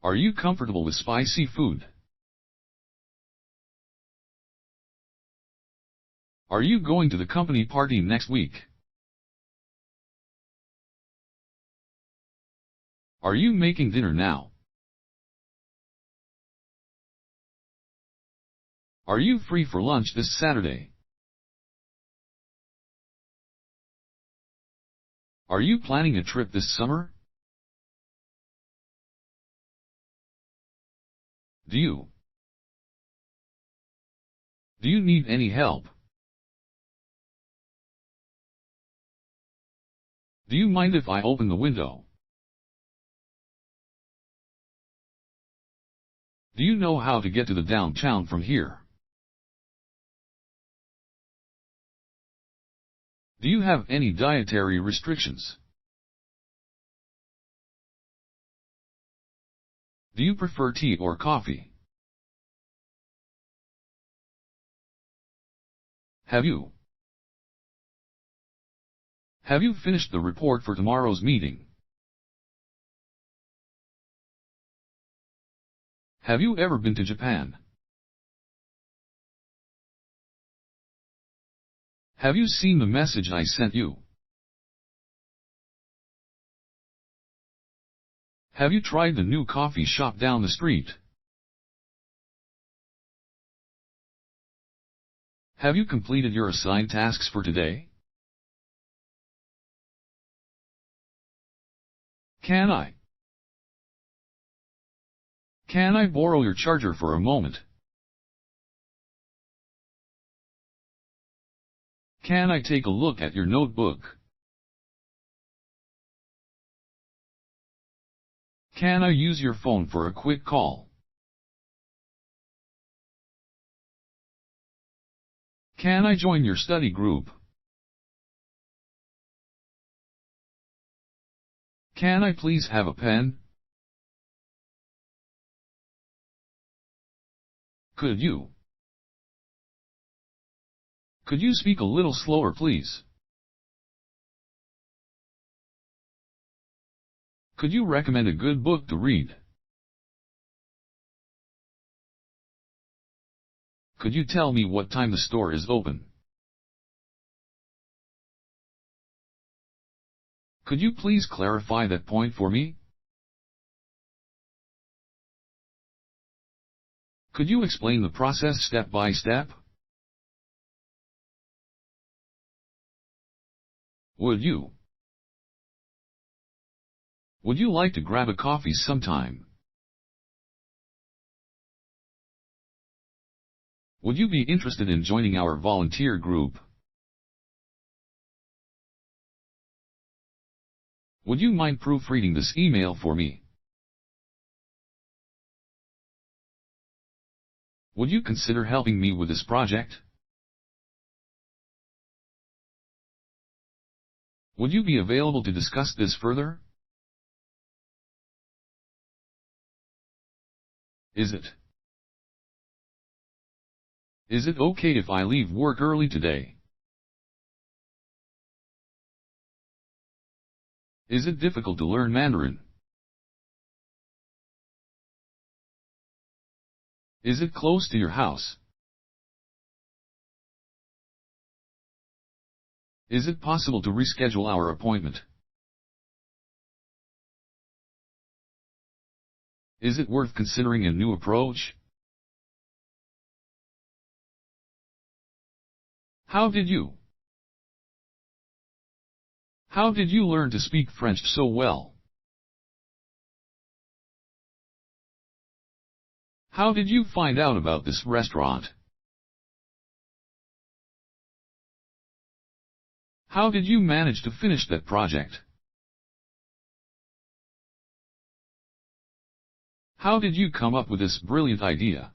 Are you comfortable with spicy food? Are you going to the company party next week? Are you making dinner now? Are you free for lunch this Saturday? Are you planning a trip this summer? Do you need any help? Do you mind if I open the window? Do you know how to get to the downtown from here? Do you have any dietary restrictions? Do you prefer tea or coffee? Have you finished the report for tomorrow's meeting? Have you ever been to Japan? Have you seen the message I sent you? Have you tried the new coffee shop down the street? Have you completed your assigned tasks for today? Can I borrow your charger for a moment? Can I take a look at your notebook? Can I use your phone for a quick call? Can I join your study group? Can I please have a pen? Could you speak a little slower, please? Could you recommend a good book to read? Could you tell me what time the store is open? Could you please clarify that point for me? Could you explain the process step by step? Would you like to grab a coffee sometime? Would you be interested in joining our volunteer group? Would you mind proofreading this email for me? Would you consider helping me with this project? Would you be available to discuss this further? Is it okay if I leave work early today? Is it difficult to learn Mandarin? Is it close to your house? Is it possible to reschedule our appointment? Is it worth considering a new approach? How did you learn to speak French so well? How did you find out about this restaurant? How did you manage to finish that project? How did you come up with this brilliant idea?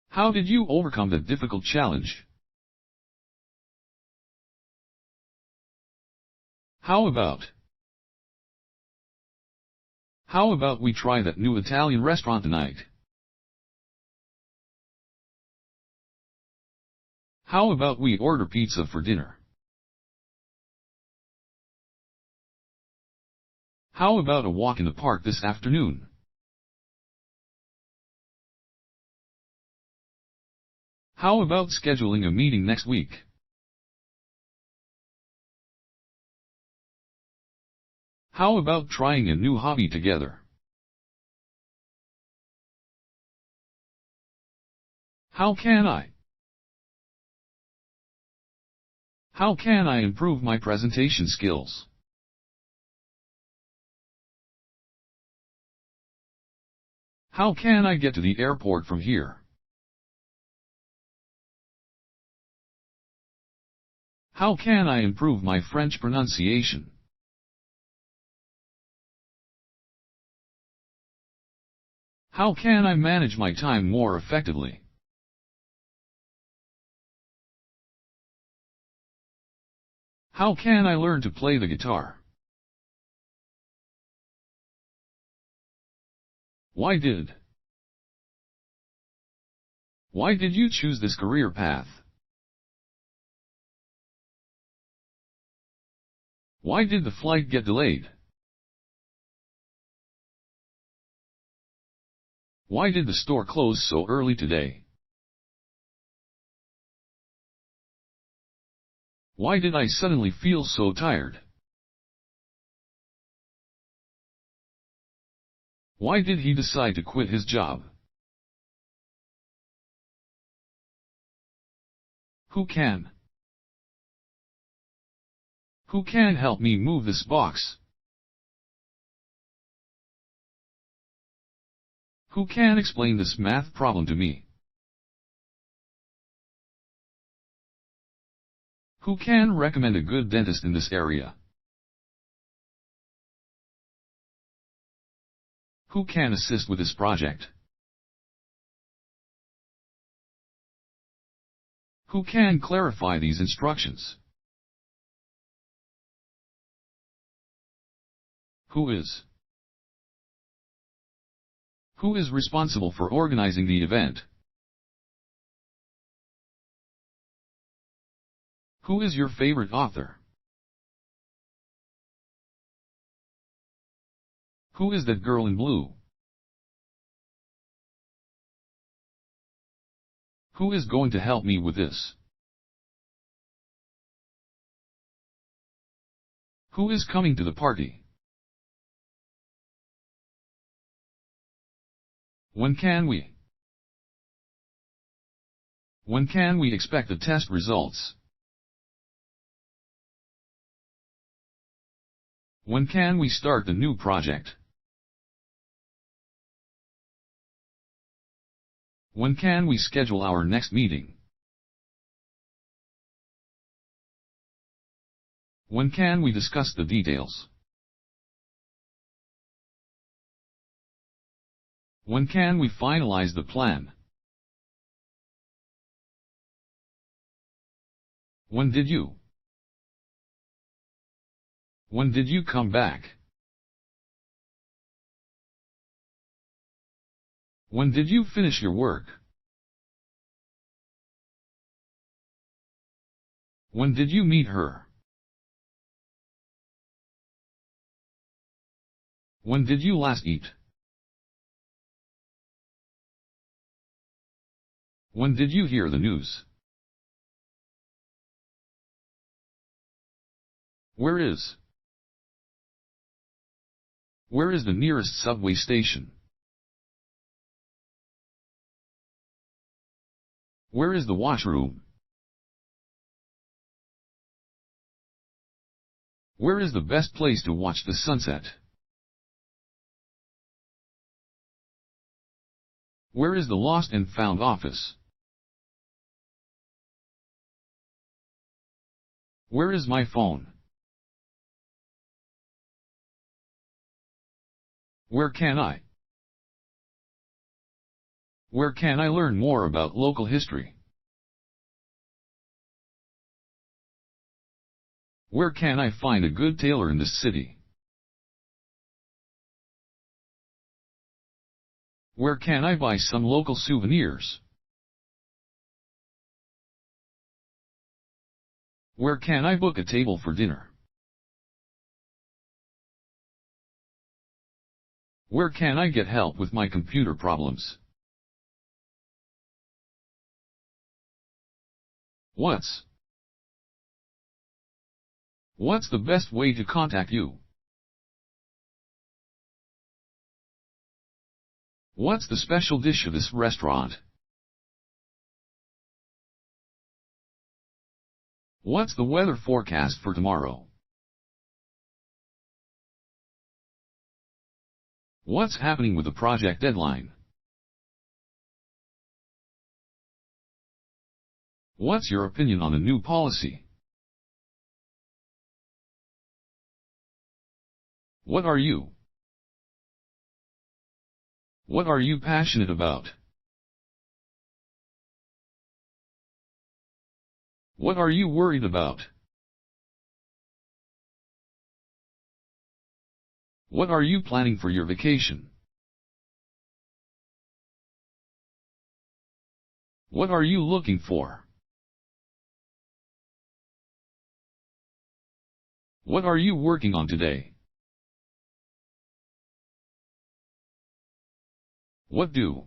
How did you overcome that difficult challenge? How about we try that new Italian restaurant tonight? How about we order pizza for dinner? How about a walk in the park this afternoon? How about scheduling a meeting next week? How about trying a new hobby together? How can I improve my presentation skills? How can I get to the airport from here? How can I improve my French pronunciation? How can I manage my time more effectively? How can I learn to play the guitar? Why did you choose this career path? Why did the flight get delayed? Why did the store close so early today? Why did I suddenly feel so tired? Why did he decide to quit his job? Who can help me move this box? Who can explain this math problem to me? Who can recommend a good dentist in this area? Who can assist with this project? Who can clarify these instructions? Who is responsible for organizing the event? Who is your favorite author? Who is that girl in blue? Who is going to help me with this? Who is coming to the party? When can we expect the test results? When can we start the new project? When can we schedule our next meeting? When can we discuss the details? When can we finalize the plan? When did you come back? When did you finish your work? When did you meet her? When did you last eat? When did you hear the news? Where is the nearest subway station? Where is the washroom? Where is the best place to watch the sunset? Where is the lost and found office? Where is my phone? Where can I learn more about local history? Where can I find a good tailor in this city? Where can I buy some local souvenirs? Where can I book a table for dinner? Where can I get help with my computer problems? What's the best way to contact you? What's the special dish of this restaurant? What's the weather forecast for tomorrow? What's happening with the project deadline? What's your opinion on the new policy? What are you passionate about? What are you worried about? What are you planning for your vacation? What are you looking for? What are you working on today? What do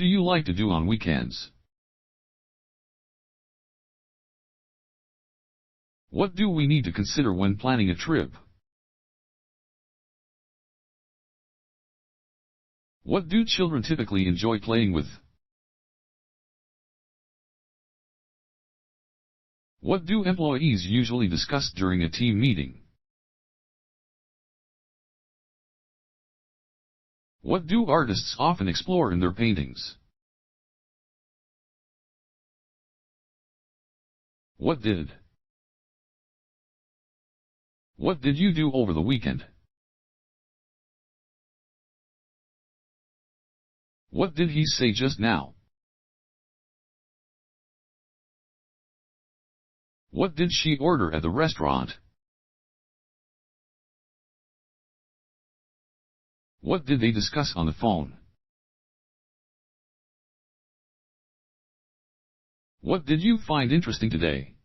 you like to do on weekends? What do we need to consider when planning a trip? What do children typically enjoy playing with? What do employees usually discuss during a team meeting? What do artists often explore in their paintings? What did you do over the weekend? What did he say just now? What did she order at the restaurant? What did they discuss on the phone? What did you find interesting today?